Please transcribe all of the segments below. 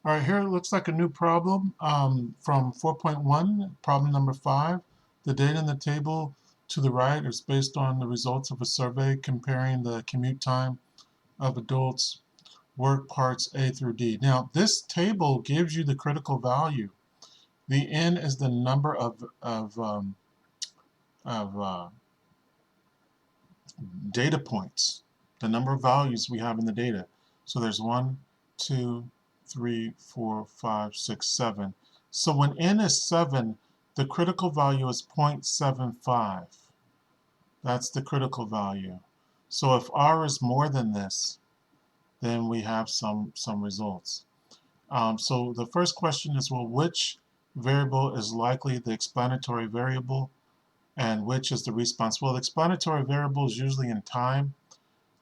All right, here it looks like a new problem from 4.1, problem number 5. The data in the table to the right is based on the results of a survey comparing the commute time of adults work parts A through D. Now, this table gives you the critical value. The N is the number of data points, the number of values we have in the data. So there's 1, 2, 3, 4, 5, 6, 7. So when n is 7, the critical value is 0.75. That's the critical value. So if r is more than this, then we have some results. So the first question is, well, which variable is likely the explanatory variable and which is the response? Well, the explanatory variable is usually in time,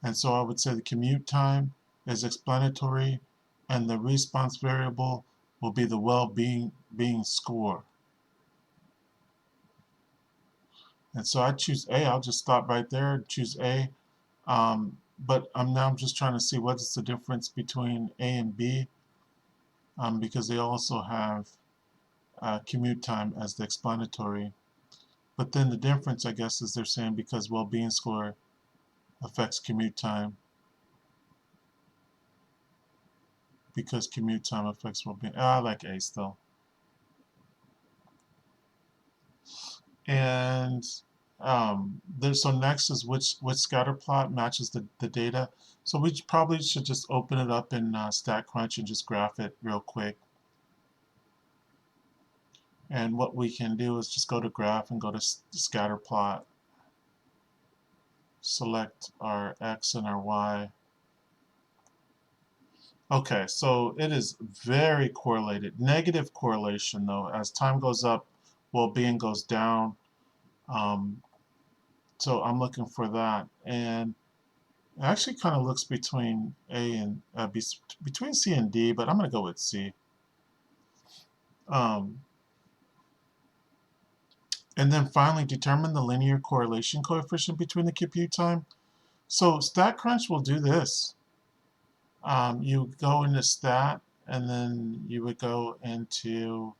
and so I would say the commute time is explanatory, and the response variable will be the well-being score. And so I choose A. I'll just stop right there, choose A. But I'm just trying to see what is the difference between A and B, because they also have commute time as the explanatory. But then the difference, I guess, is they're saying because well-being score affects commute time, because commute time affects well-being. I like A still. And so next is which scatter plot matches the data. So we probably should just open it up in StatCrunch and just graph it real quick. And what we can do is just go to graph and go to scatter plot. Select our X and our Y. Okay, so it is very correlated. Negative correlation though. As time goes up, well-being goes down. So I'm looking for that. And it actually kind of looks between A and between C and D, but I'm going to go with C. Um, and then finally, determine the linear correlation coefficient between the compute time. So StatCrunch will do this. You go into Stat, and then you would go into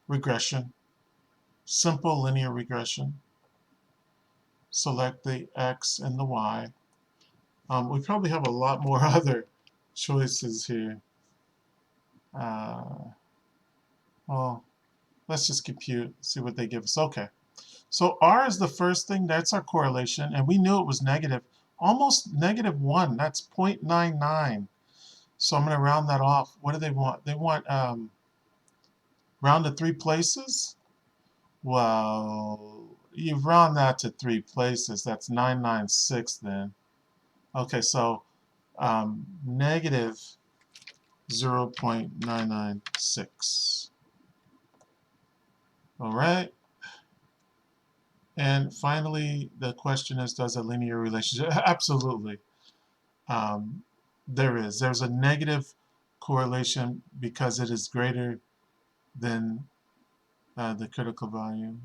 regression, simple linear regression. Select the X and the Y. We probably have a lot more other choices here. Well, let's just compute, see what they give us. Okay. So R is the first thing. That's our correlation. And we knew it was negative. Almost -1. That's 0.99. So I'm going to round that off. What do they want? They want round to 3 places? Well, you round that to 3 places. That's 996 then. Okay, so negative 0.996. All right. And finally, the question is, does a linear relationship? Absolutely. There is. There's a negative correlation because it is greater than the critical value.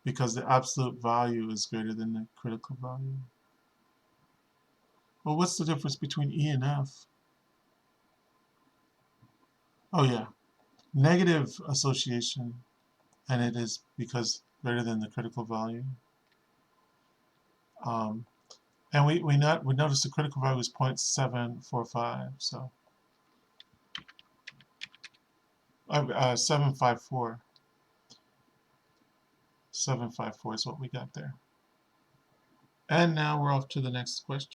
Because the absolute value is greater than the critical value. Well, what's the difference between E and F? Oh, yeah. Negative association, and it is because greater than the critical value. And we noticed the critical value is 0.745, so 754. 754 is what we got there. And now we're off to the next question.